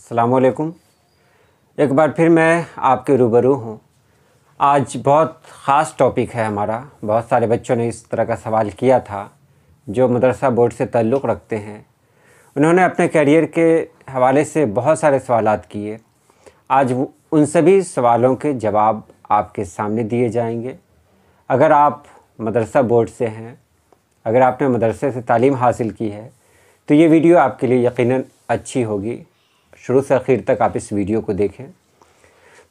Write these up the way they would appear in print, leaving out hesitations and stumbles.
अस्सलामुअलैकुम। एक बार फिर मैं आपके रूबरू हूँ। आज बहुत ख़ास टॉपिक है हमारा। बहुत सारे बच्चों ने इस तरह का सवाल किया था जो मदरसा बोर्ड से ताल्लुक़ रखते हैं। उन्होंने अपने करियर के हवाले से बहुत सारे सवालात किए। आज उन सभी सवालों के जवाब आपके सामने दिए जाएंगे। अगर आप मदरसा बोर्ड से हैं, अगर आपने मदरसे से तालीम हासिल की है तो ये वीडियो आपके लिए यकीनन अच्छी होगी। शुरू से आखिर तक आप इस वीडियो को देखें।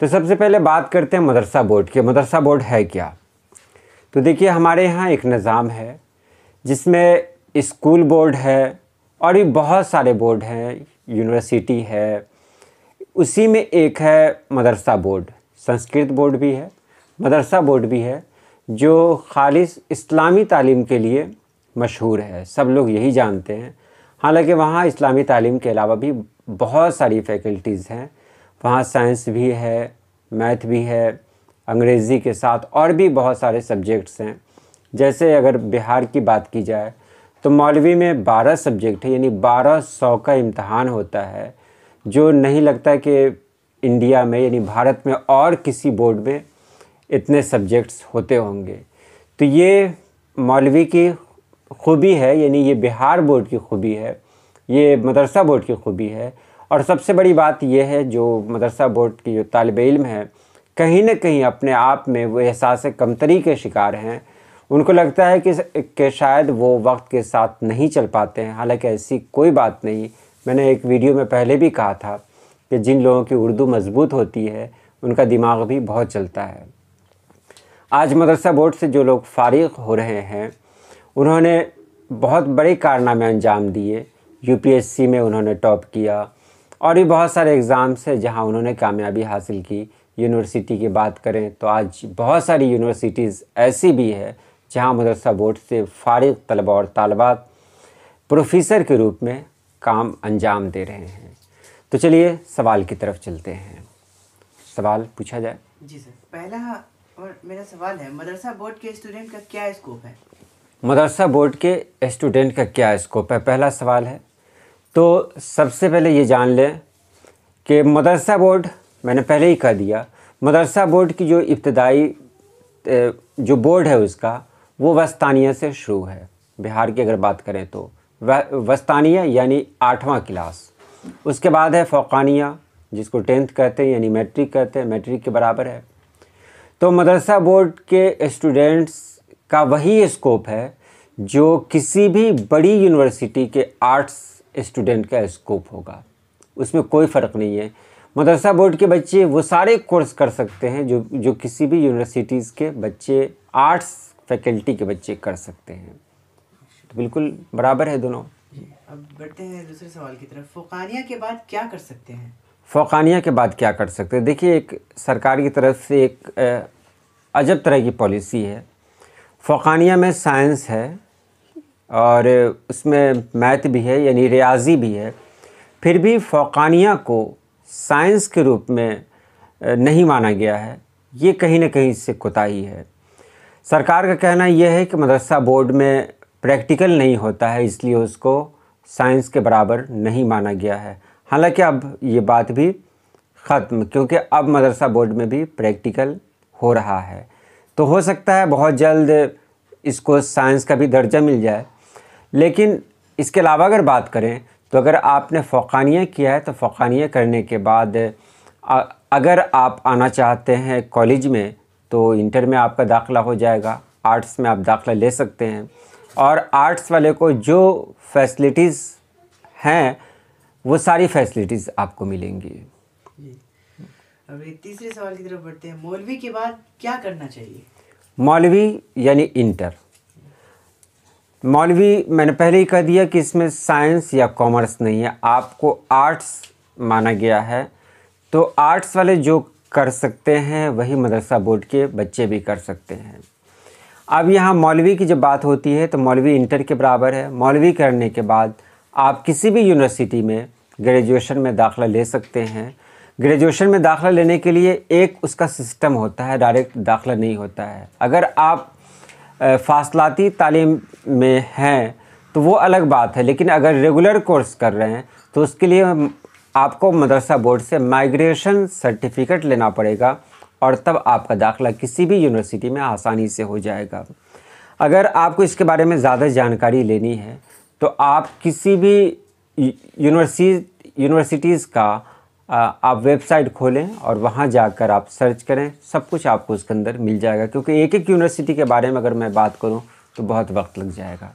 तो सबसे पहले बात करते हैं मदरसा बोर्ड की। मदरसा बोर्ड है क्या? तो देखिए, हमारे यहाँ एक निज़ाम है जिसमें स्कूल बोर्ड है और भी बहुत सारे बोर्ड हैं, यूनिवर्सिटी है। उसी में एक है मदरसा बोर्ड। संस्कृत बोर्ड भी है, मदरसा बोर्ड भी है, जो खालिस इस्लामी तालीम के लिए मशहूर है। सब लोग यही जानते हैं। हालांकि वहाँ इस्लामी तालीम के अलावा भी बहुत सारी फैकल्टीज़ हैं। वहाँ साइंस भी है, मैथ भी है, अंग्रेज़ी के साथ और भी बहुत सारे सब्जेक्ट्स हैं। जैसे अगर बिहार की बात की जाए तो मौलवी में 12 सब्जेक्ट है, यानी 1200 का इम्तहान होता है, जो नहीं लगता कि इंडिया में यानी भारत में और किसी बोर्ड में इतने सब्जेक्ट्स होते होंगे। तो ये मौलवी की खूबी है, यानी ये बिहार बोर्ड की खूबी है, ये मदरसा बोर्ड की खूबी है। और सबसे बड़ी बात यह है, जो मदरसा बोर्ड की जो तालिबे इल्म है, कहीं ना कहीं अपने आप में वो एहसास कमतरी के शिकार हैं। उनको लगता है कि शायद वो वक्त के साथ नहीं चल पाते हैं। हालांकि ऐसी कोई बात नहीं। मैंने एक वीडियो में पहले भी कहा था कि जिन लोगों की उर्दू मज़बूत होती है उनका दिमाग भी बहुत चलता है। आज मदरसा बोर्ड से जो लोग फ़ारिग़ हो रहे हैं उन्होंने बहुत बड़े कारनामे अंजाम दिए। यूपीएससी में उन्होंने टॉप किया और भी बहुत सारे एग्ज़ाम्स हैं जहां उन्होंने कामयाबी हासिल की। यूनिवर्सिटी की बात करें तो आज बहुत सारी यूनिवर्सिटीज़ ऐसी भी है जहां मदरसा बोर्ड से फ़ारिग़ तलबा और तालिबात प्रोफेसर के रूप में काम अंजाम दे रहे हैं। तो चलिए सवाल की तरफ चलते हैं। सवाल पूछा जाए। जी सर, पहला और मेरा सवाल है, मदरसा बोर्ड के स्टूडेंट का क्या स्कोप है? मदरसा बोर्ड के स्टूडेंट का क्या स्कोप है, पहला सवाल है। तो सबसे पहले ये जान लें कि मदरसा बोर्ड, मैंने पहले ही कह दिया, मदरसा बोर्ड की जो इब्तदाई जो बोर्ड है उसका वो वस्तानिया से शुरू है। बिहार की अगर बात करें तो वस्तानिया यानी 8वां क्लास। उसके बाद है फ़ौक़ानिया, जिसको 10th कहते हैं, यानी मैट्रिक कहते हैं, मैट्रिक के बराबर है। तो मदरसा बोर्ड के स्टूडेंट्स का वही स्कोप है जो किसी भी बड़ी यूनिवर्सिटी के आर्ट्स स्टूडेंट का स्कोप होगा। उसमें कोई फ़र्क नहीं है। मदरसा बोर्ड के बच्चे वो सारे कोर्स कर सकते हैं जो किसी भी यूनिवर्सिटीज़ के बच्चे, आर्ट्स फैकल्टी के बच्चे कर सकते हैं। तो बिल्कुल बराबर है दोनों। अब बढ़ते हैं दूसरे सवाल की तरफ। फ़ौक़ानिया के बाद क्या कर सकते हैं? फ़ौक़ानिया के बाद क्या कर सकते हैं? देखिए, एक सरकार की तरफ से एक अजब तरह की पॉलिसी है। फ़ौक़ानिया में साइंस है और उसमें मैथ भी है, यानी रियाजी भी है। फिर भी फ़ौक़ानिया को साइंस के रूप में नहीं माना गया है। ये कहीं ना कहीं इससे कोताही है। सरकार का कहना यह है कि मदरसा बोर्ड में प्रैक्टिकल नहीं होता है, इसलिए उसको साइंस के बराबर नहीं माना गया है। हालांकि अब ये बात भी ख़त्म, क्योंकि अब मदरसा बोर्ड में भी प्रैक्टिकल हो रहा है। तो हो सकता है बहुत जल्द इसको साइंस का भी दर्जा मिल जाए। लेकिन इसके अलावा अगर बात करें तो अगर आपने फ़ौक़ानिया किया है तो फ़ौक़ानिया करने के बाद अगर आप आना चाहते हैं कॉलेज में तो इंटर में आपका दाखिला हो जाएगा। आर्ट्स में आप दाखिला ले सकते हैं और आर्ट्स वाले को जो फैसिलिटीज़ हैं वो सारी फैसिलिटीज़ आपको मिलेंगी। अब एक तीसरे सवाल की तरफ बढ़ते हैं। मौलवी के बाद क्या करना चाहिए? मौलवी यानी इंटर। मौलवी मैंने पहले ही कह दिया कि इसमें साइंस या कॉमर्स नहीं है, आपको आर्ट्स माना गया है। तो आर्ट्स वाले जो कर सकते हैं वही मदरसा बोर्ड के बच्चे भी कर सकते हैं। अब यहाँ मौलवी की जब बात होती है तो मौलवी इंटर के बराबर है। मौलवी करने के बाद आप किसी भी यूनिवर्सिटी में ग्रेजुएशन में दाखिला ले सकते हैं। ग्रेजुएशन में दाखिला लेने के लिए एक उसका सिस्टम होता है, डायरेक्ट दाखिला नहीं होता है। अगर आप फासलाती तालीम में हैं तो वो अलग बात है, लेकिन अगर रेगुलर कोर्स कर रहे हैं तो उसके लिए आपको मदरसा बोर्ड से माइग्रेशन सर्टिफिकेट लेना पड़ेगा और तब आपका दाखिला किसी भी यूनिवर्सिटी में आसानी से हो जाएगा। अगर आपको इसके बारे में ज़्यादा जानकारी लेनी है तो आप किसी भी यूनिवर्सिटीज़ का आप वेबसाइट खोलें और वहाँ जाकर आप सर्च करें, सब कुछ आपको उसके अंदर मिल जाएगा। क्योंकि एक एक यूनिवर्सिटी के बारे में अगर मैं बात करूँ तो बहुत वक्त लग जाएगा।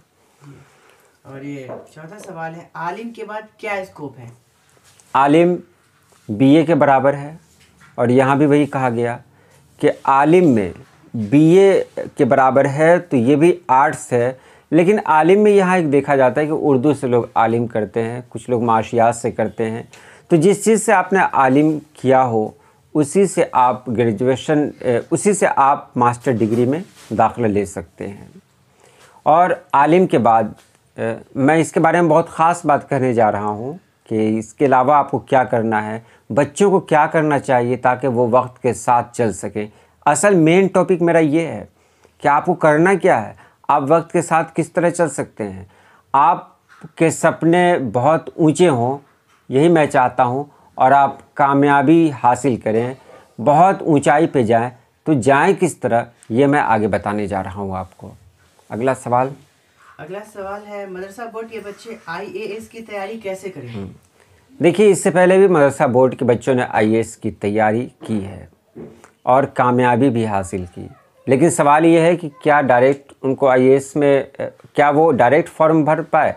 और ये चौथा सवाल है, आलिम के बाद क्या स्कोप है? आलिम बीए के बराबर है और यहाँ भी वही कहा गया कि आलिम में बीए के बराबर है, तो ये भी आर्ट्स है। लेकिन आलिम में यहाँ एक देखा जाता है कि उर्दू से लोग आलिम करते हैं, कुछ लोग माशियात से करते हैं। तो जिस चीज़ से आपने आलिम किया हो उसी से आप ग्रेजुएशन, उसी से आप मास्टर डिग्री में दाखिला ले सकते हैं। और आलिम के बाद मैं इसके बारे में बहुत ख़ास बात करने जा रहा हूँ कि इसके अलावा आपको क्या करना है, बच्चों को क्या करना चाहिए ताकि वो वक्त के साथ चल सकें। असल मेन टॉपिक मेरा ये है कि आपको करना क्या है, आप वक्त के साथ किस तरह चल सकते हैं। आपके सपने बहुत ऊंचे हों, यही मैं चाहता हूं, और आप कामयाबी हासिल करें, बहुत ऊंचाई पे जाएं। तो जाएं किस तरह, ये मैं आगे बताने जा रहा हूं आपको। अगला सवाल है, मदरसा बोर्ड के बच्चे आईएएस की तैयारी कैसे करें? देखिए, इससे पहले भी मदरसा बोर्ड के बच्चों ने आईएएस की तैयारी की है और कामयाबी भी हासिल की। लेकिन सवाल ये है कि क्या डायरेक्ट उनको आईएएस में क्या वो डायरेक्ट फॉर्म भर पाए?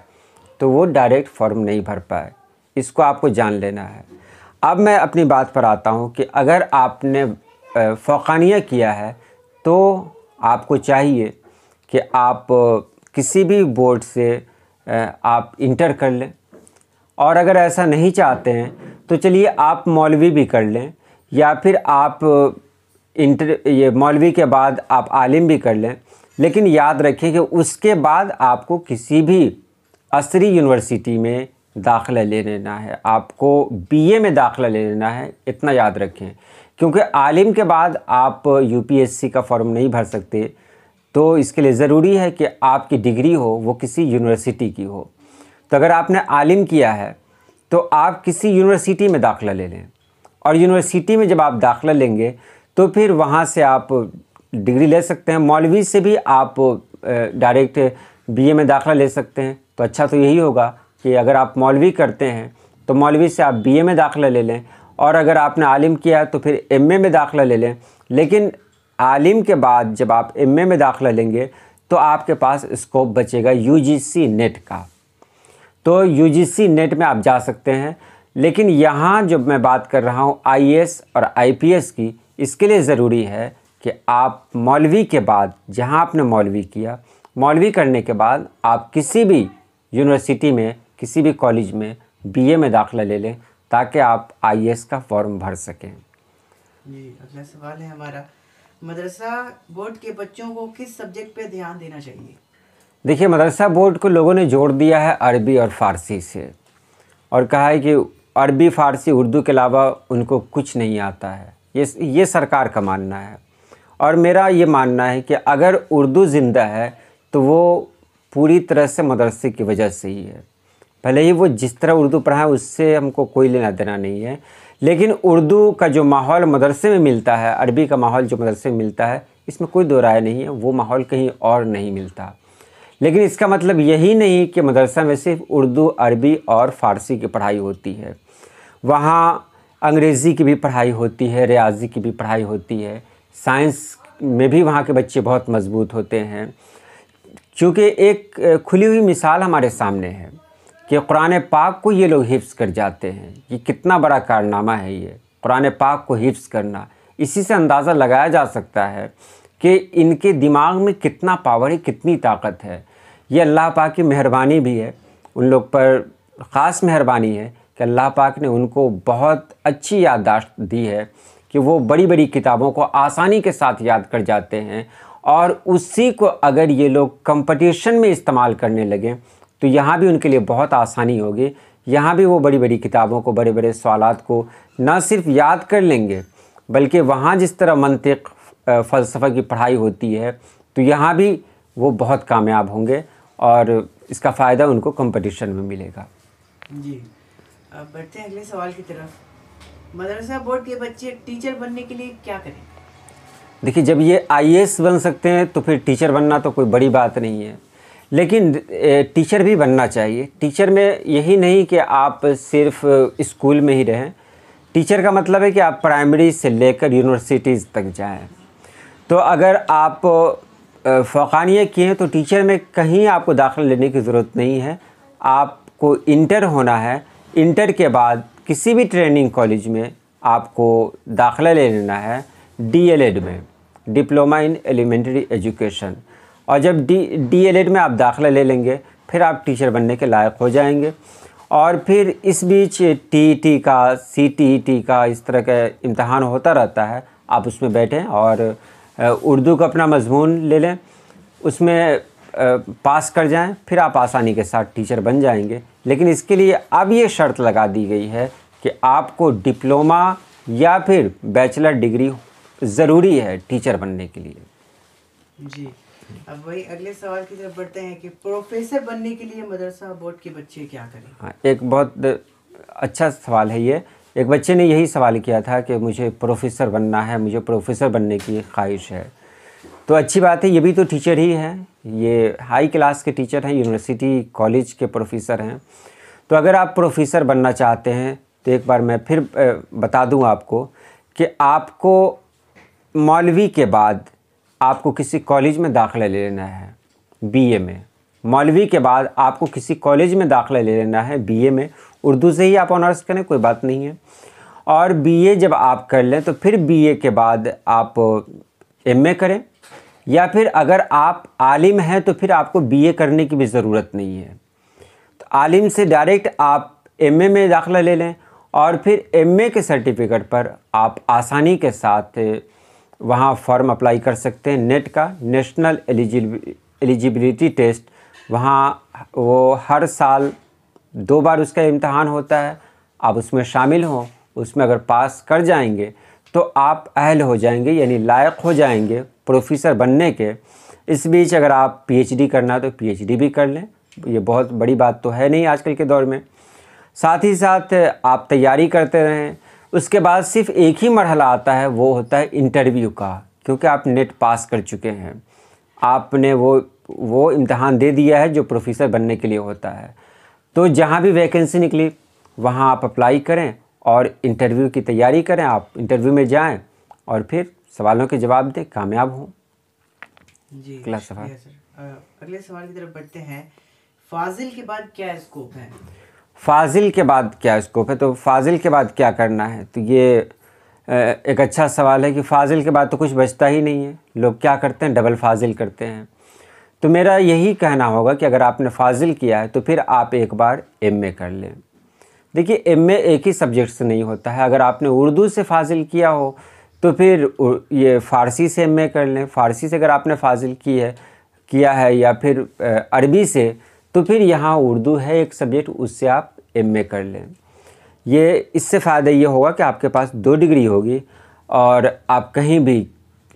तो वो डायरेक्ट फॉर्म नहीं भर पाए, इसको आपको जान लेना है। अब मैं अपनी बात पर आता हूँ कि अगर आपने फ़ौक़ानिया किया है तो आपको चाहिए कि आप किसी भी बोर्ड से आप इंटर कर लें, और अगर ऐसा नहीं चाहते हैं तो चलिए आप मौलवी भी कर लें, या फिर आप ये मौलवी के बाद आप आलिम भी कर लें। लेकिन याद रखें कि उसके बाद आपको किसी भी असरी यूनिवर्सिटी में दाखिला ले लेना है, आपको बीए में दाखिला ले लेना है, इतना याद रखें। क्योंकि आलिम के बाद आप यूपीएससी का फॉर्म नहीं भर सकते, तो इसके लिए ज़रूरी है कि आपकी डिग्री हो वो किसी यूनिवर्सिटी की हो। तो अगर आपने आलिम किया है तो आप किसी यूनिवर्सिटी में दाखिला ले लें, और यूनिवर्सिटी में जब आप दाखिला लेंगे तो फिर वहाँ से आप डिग्री ले सकते हैं। मौलवी से भी आप डायरेक्ट बीए में दाखिला ले सकते हैं। तो अच्छा तो यही होगा कि अगर आप मौलवी करते हैं तो मौलवी से आप बीए में दाखिला ले लें, और अगर आपने आलिम किया तो फिर एमए में दाखिला ले लें। लेकिन आलिम के बाद जब आप एमए में दाखिला लेंगे तो आपके पास स्कोप बचेगा यूजीसी नेट का, तो यूजीसी नेट में आप जा सकते हैं। लेकिन यहाँ जब मैं बात कर रहा हूँ आईएएस और आईपीएस की, इसके लिए ज़रूरी है कि आप मौलवी के बाद, जहाँ आपने मौलवी किया, मौलवी करने के बाद आप किसी भी यूनिवर्सिटी में, किसी भी कॉलेज में बीए में दाखिला ले लें ताकि आप आईएएस का फॉर्म भर सकें। जी, अगला सवाल है हमारा, मदरसा बोर्ड के बच्चों को किस सब्जेक्ट पे ध्यान देना चाहिए? देखिए, मदरसा बोर्ड को लोगों ने जोड़ दिया है अरबी और फ़ारसी से, और कहा है कि अरबी, फ़ारसी, उर्दू के अलावा उनको कुछ नहीं आता है। ये सरकार का मानना है, और मेरा ये मानना है कि अगर उर्दू ज़िंदा है तो वो पूरी तरह से मदरसे की वजह से ही है। भले ही वो जिस तरह उर्दू पढ़ाए उससे हमको कोई लेना देना नहीं है, लेकिन उर्दू का जो माहौल मदरसे में मिलता है, अरबी का माहौल जो मदरसे में मिलता है, इसमें कोई दो राय नहीं है, वो माहौल कहीं और नहीं मिलता। लेकिन इसका मतलब यही नहीं कि मदरसा में सिर्फ उर्दू, अरबी और फ़ारसी की पढ़ाई होती है। वहाँ अंग्रेज़ी की भी पढ़ाई होती है, रियाजी की भी पढ़ाई होती है, साइंस में भी वहाँ के बच्चे बहुत मजबूत होते हैं। क्योंकि एक खुली हुई मिसाल हमारे सामने है कि कुरान पाक को ये लोग हिफ्ज़ कर जाते हैं। ये कितना बड़ा कारनामा है ये, कुरान पाक को हिफ्ज़ करना। इसी से अंदाज़ा लगाया जा सकता है कि इनके दिमाग में कितना पावर है, कितनी ताकत है। ये अल्लाह पाक की मेहरबानी भी है, उन लोग पर ख़ास मेहरबानी है कि अल्लाह पाक ने उनको बहुत अच्छी याददाश्त दी है कि वो बड़ी बड़ी किताबों को आसानी के साथ याद कर जाते हैं। और उसी को अगर ये लोग कंपटीशन में इस्तेमाल करने लगें तो यहाँ भी उनके लिए बहुत आसानी होगी। यहाँ भी वो बड़ी बड़ी किताबों को, बड़े बड़े सवालात को न सिर्फ याद कर लेंगे, बल्कि वहाँ जिस तरह मंतिक, फ़लसफ़ा की पढ़ाई होती है, तो यहाँ भी वो बहुत कामयाब होंगे और इसका फ़ायदा उनको कंपटीशन में मिलेगा। जी, अब बढ़ते हैं अगले सवाल की तरफ। मदरसा बोर्ड के बच्चे टीचर बनने के लिए क्या करें? देखिए, जब ये आईएएस बन सकते हैं तो फिर टीचर बनना तो कोई बड़ी बात नहीं है, लेकिन टीचर भी बनना चाहिए। टीचर में यही नहीं कि आप सिर्फ स्कूल में ही रहें। टीचर का मतलब है कि आप प्राइमरी से लेकर यूनिवर्सिटीज़ तक जाएं। तो अगर आप फ़ौक़ानिया किए हैं तो टीचर में कहीं आपको दाखिला लेने की ज़रूरत नहीं है। आपको इंटर होना है। इंटर के बाद किसी भी ट्रेनिंग कॉलेज में आपको दाखिला ले लेना है, डीएलएड में, डिप्लोमा इन एलिमेंट्री एजुकेशन। और जब डीएलएड में आप दाखिला ले लेंगे फिर आप टीचर बनने के लायक हो जाएंगे। और फिर इस बीच टीईटी का, सीटीईटी का, इस तरह का इम्तहान होता रहता है। आप उसमें बैठें और उर्दू का अपना मज़मून ले लें, उसमें पास कर जाएं, फिर आप आसानी के साथ टीचर बन जाएंगे। लेकिन इसके लिए अब ये शर्त लगा दी गई है कि आपको डिप्लोमा या फिर बैचलर डिग्री ज़रूरी है टीचर बनने के लिए। जी, अब वही अगले सवाल की तरफ बढ़ते हैं कि प्रोफेसर बनने के लिए मदरसा बोर्ड के बच्चे क्या करें? हाँ, एक बहुत अच्छा सवाल है ये। एक बच्चे ने यही सवाल किया था कि मुझे प्रोफेसर बनना है, मुझे प्रोफेसर बनने की ख्वाहिश है। तो अच्छी बात है, ये भी तो टीचर ही हैं, ये हाई क्लास के टीचर हैं, यूनिवर्सिटी कॉलेज के प्रोफेसर हैं। तो अगर आप प्रोफेसर बनना चाहते हैं तो एक बार मैं फिर बता दूं आपको कि आपको मौलवी के बाद आपको किसी कॉलेज में दाखिला ले लेना है बीए में। मौलवी के बाद आपको किसी कॉलेज में दाखिला ले लेना है बीए में। उर्दू से ही आप ऑनर्स करें, कोई बात नहीं है। और बीए जब आप कर लें तो फिर बीए के बाद आप एमए करें, या फिर अगर आप आलिम हैं तो फिर आपको बीए करने की भी ज़रूरत नहीं है। तो आलिम से डायरेक्ट आप एमए में दाखिला ले लें और फिर एमए के सर्टिफिकेट पर आप आसानी के साथ वहाँ फॉर्म अप्लाई कर सकते हैं। नेट का, नेशनल एलिजिबिलिटी टेस्ट, वहाँ वो हर साल 2 बार उसका इम्तहान होता है। आप उसमें शामिल हों, उसमें अगर पास कर जाएंगे तो आप अहल हो जाएंगे, यानी लायक हो जाएंगे प्रोफेसर बनने के। इस बीच अगर आप पीएचडी करना है तो पीएचडी भी कर लें, ये बहुत बड़ी बात तो है नहीं आजकल के दौर में। साथ ही साथ आप तैयारी करते रहें। उसके बाद सिर्फ एक ही मरहला आता है, वो होता है इंटरव्यू का, क्योंकि आप नेट पास कर चुके हैं, आपने वो इम्तहान दे दिया है जो प्रोफेसर बनने के लिए होता है। तो जहाँ भी वैकेंसी निकली वहाँ आप अप्लाई करें और इंटरव्यू की तैयारी करें। आप इंटरव्यू में जाएं और फिर सवालों के जवाब दें, कामयाब हों। जी, अगला सवाल। अगले सवाल की तरफ बढ़ते हैं। फाजिल के बाद क्या स्कोप है? फ़ाज़िल के बाद क्या स्कोप है? तो फ़ाज़िल के बाद क्या करना है, तो ये एक अच्छा सवाल है कि फ़ाज़िल के बाद तो कुछ बचता ही नहीं है। लोग क्या करते हैं, डबल फ़ाज़िल करते हैं। तो मेरा यही कहना होगा कि अगर आपने फ़ाज़िल किया है तो फिर आप एक बार एमए कर लें। देखिए, एमए एक ही सब्जेक्ट से नहीं होता है। अगर आपने उर्दू से फ़ाज़िल किया हो तो फिर ये फ़ारसी से एमए कर लें। फ़ारसी से अगर आपने फ़ाज़िल किया है या फिर अरबी से, तो फिर यहाँ उर्दू है एक सब्जेक्ट, उससे आप एमए कर लें। ये इससे फ़ायदा ये होगा कि आपके पास 2 डिग्री होगी और आप कहीं भी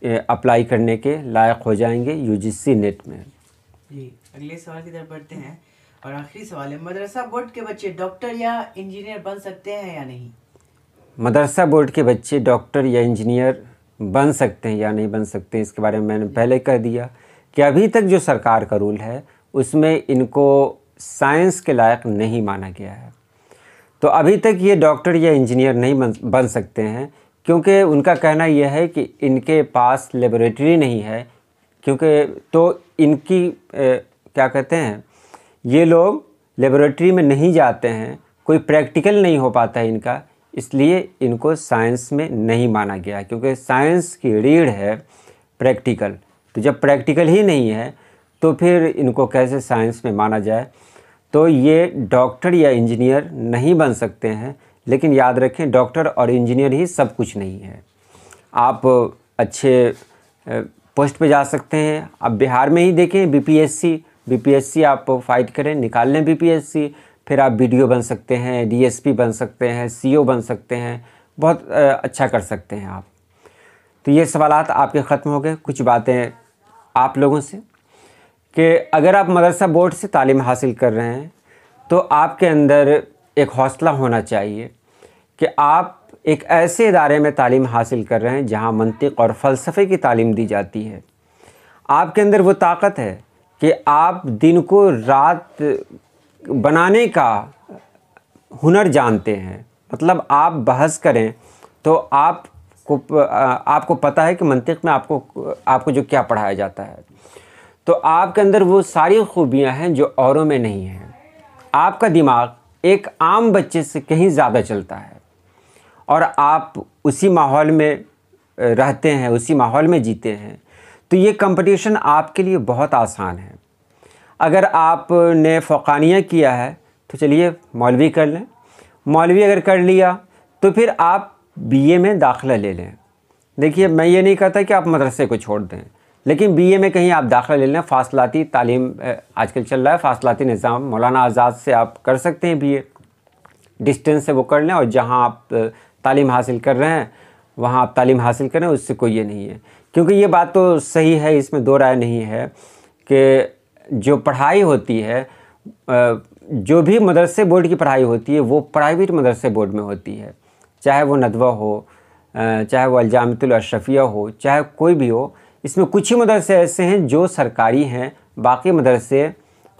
अप्लाई करने के लायक हो जाएंगे यूजीसी नेट में। जी, अगले सवाल की तरफ बढ़ते हैं और आखिरी सवाल है, मदरसा बोर्ड के बच्चे डॉक्टर या इंजीनियर बन सकते हैं या नहीं? मदरसा बोर्ड के बच्चे डॉक्टर या इंजीनियर बन सकते हैं या नहीं बन सकते, इसके बारे में मैंने पहले कह दिया कि अभी तक जो सरकार का रूल है उसमें इनको साइंस के लायक नहीं माना गया है। तो अभी तक ये डॉक्टर या इंजीनियर नहीं बन सकते हैं, क्योंकि उनका कहना यह है कि इनके पास लेबोरेटरी नहीं है। क्योंकि तो इनकी क्या कहते हैं, ये लोग लेबोरेटरी में नहीं जाते हैं, कोई प्रैक्टिकल नहीं हो पाता है इनका, इसलिए इनको साइंस में नहीं माना गया। क्योंकि साइंस की रीढ़ है प्रैक्टिकल, तो जब प्रैक्टिकल ही नहीं है तो फिर इनको कैसे साइंस में माना जाए। तो ये डॉक्टर या इंजीनियर नहीं बन सकते हैं। लेकिन याद रखें, डॉक्टर और इंजीनियर ही सब कुछ नहीं है। आप अच्छे पोस्ट पे जा सकते हैं। आप बिहार में ही देखें, बीपीएससी आप फाइट करें, निकाल लें बीपीएससी, फिर आप बीडीओ बन सकते हैं, डीएसपी बन सकते हैं, सीओ बन सकते हैं, बहुत अच्छा कर सकते हैं आप। तो ये सवालात आपके ख़त्म हो गए। कुछ बातें आप लोगों से कि अगर आप मदरसा बोर्ड से तालीम हासिल कर रहे हैं तो आपके अंदर एक हौसला होना चाहिए कि आप एक ऐसे इदारे में तालीम हासिल कर रहे हैं जहाँ मंतिक और फ़लसफ़े की तालीम दी जाती है। आपके अंदर वो ताकत है कि आप दिन को रात बनाने का हुनर जानते हैं। मतलब आप बहस करें तो आपको पता है कि मंतिक में आपको जो क्या पढ़ाया जाता है। तो आपके अंदर वो सारी खूबियाँ हैं जो औरों में नहीं हैं। आपका दिमाग एक आम बच्चे से कहीं ज़्यादा चलता है और आप उसी माहौल में रहते हैं, उसी माहौल में जीते हैं। तो ये कंपटीशन आपके लिए बहुत आसान है। अगर आपने फ़ौक़ानिया किया है तो चलिए मौलवी कर लें। मौलवी अगर कर लिया तो फिर आप बीए में दाखिला ले लें। देखिए, मैं ये नहीं कहता कि आप मदरसे को छोड़ दें, लेकिन बीए में कहीं आप दाखिला ले लें। फ़ासलाती तालीम आजकल चल रहा है, फ़ासलाती निज़ाम। मौलाना आज़ाद से आप कर सकते हैं बीए, डिस्टेंस से वो कर लें और जहाँ आप तालीम हासिल कर रहे हैं वहाँ आप तालीम हासिल करें, उससे कोई ये नहीं है। क्योंकि ये बात तो सही है, इसमें दो राय नहीं है कि जो पढ़ाई होती है, जो भी मदरसे बोर्ड की पढ़ाई होती है वो प्राइवेट मदरसे बोर्ड में होती है। चाहे वो नदवा हो, चाहे वो अलजामियतुल अशरफिया हो, चाहे कोई भी हो। इसमें कुछ ही मदरसे ऐसे हैं जो सरकारी हैं, बाकी मदरसे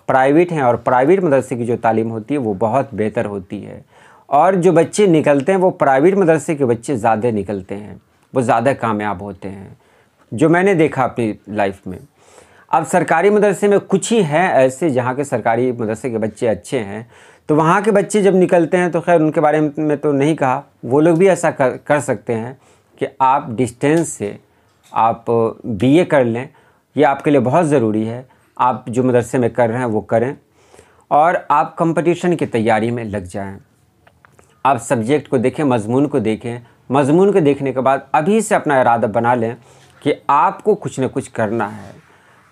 प्राइवेट हैं और प्राइवेट मदरसे की जो तालीम होती है वो बहुत बेहतर होती है। और जो बच्चे निकलते हैं वो प्राइवेट मदरसे के बच्चे ज़्यादा निकलते हैं, वो ज़्यादा कामयाब होते हैं, जो मैंने देखा अपनी लाइफ में। अब सरकारी मदरसे में कुछ ही हैं ऐसे जहाँ के सरकारी मदरसे के बच्चे अच्छे हैं, तो वहाँ के बच्चे जब निकलते हैं तो खैर उनके बारे में तो नहीं कहा, वो लोग भी ऐसा कर सकते हैं कि आप डिस्टेंस से आप बीए कर लें। ये आपके लिए बहुत ज़रूरी है। आप जो मदरसे में कर रहे हैं वो करें और आप कंपटीशन की तैयारी में लग जाएं। आप सब्जेक्ट को देखें, मज़मून को देखें। मज़मून को देखने के बाद अभी से अपना इरादा बना लें कि आपको कुछ न कुछ करना है,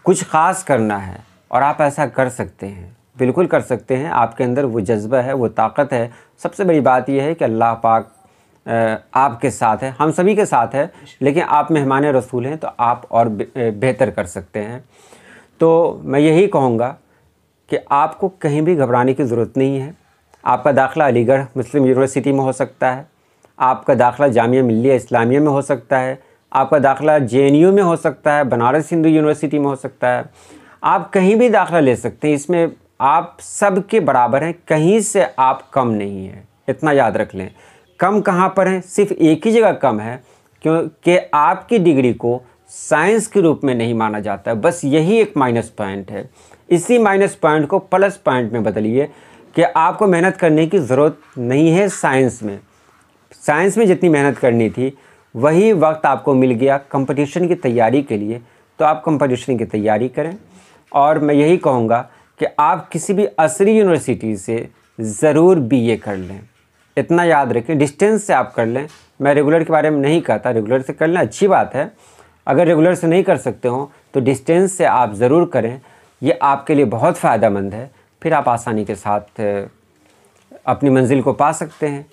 कुछ ख़ास करना है और आप ऐसा कर सकते हैं, बिल्कुल कर सकते हैं। आपके अंदर वो जज्बा है, वो ताकत है। सबसे बड़ी बात यह है कि अल्लाह पाक आपके साथ है, हम सभी के साथ है, लेकिन आप मेहमान रसूल हैं तो आप और बेहतर कर सकते हैं। तो मैं यही कहूँगा कि आपको कहीं भी घबराने की ज़रूरत नहीं है। आपका दाखिला अलीगढ़ मुस्लिम यूनिवर्सिटी में हो सकता है, आपका दाखिला जामिया मिल्लिया इस्लामिया में हो सकता है, आपका दाखिला JNU में हो सकता है, बनारस हिंदू यूनिवर्सिटी में हो सकता है। आप कहीं भी दाखिला ले सकते हैं, इसमें आप सब के बराबर हैं, कहीं से आप कम नहीं हैं। इतना याद रख लें। कम कहाँ पर हैं? सिर्फ एक ही जगह कम है, क्योंकि आपकी डिग्री को साइंस के रूप में नहीं माना जाता है। बस यही एक माइनस पॉइंट है। इसी माइनस पॉइंट को प्लस पॉइंट में बदलिए कि आपको मेहनत करने की ज़रूरत नहीं है। साइंस में जितनी मेहनत करनी थी वही वक्त आपको मिल गया कंपटीशन की तैयारी के लिए, तो आप कंपटीशन की तैयारी करें। और मैं यही कहूँगा कि आप किसी भी असली यूनिवर्सिटी से ज़रूर बीए कर लें। इतना याद रखें, डिस्टेंस से आप कर लें। मैं रेगुलर के बारे में नहीं कहता, रेगुलर से कर लें अच्छी बात है। अगर रेगुलर से नहीं कर सकते हो तो डिस्टेंस से आप ज़रूर करें, ये आपके लिए बहुत फ़ायदेमंद है। फिर आप आसानी के साथ अपनी मंजिल को पा सकते हैं।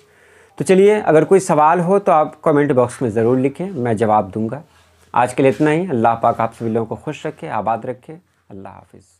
तो चलिए, अगर कोई सवाल हो तो आप कमेंट बॉक्स में ज़रूर लिखें, मैं जवाब दूंगा। आज के लिए इतना ही। अल्लाह पाक आप सभी लोगों को खुश रखे, आबाद रखे। अल्लाह हाफ़िज़।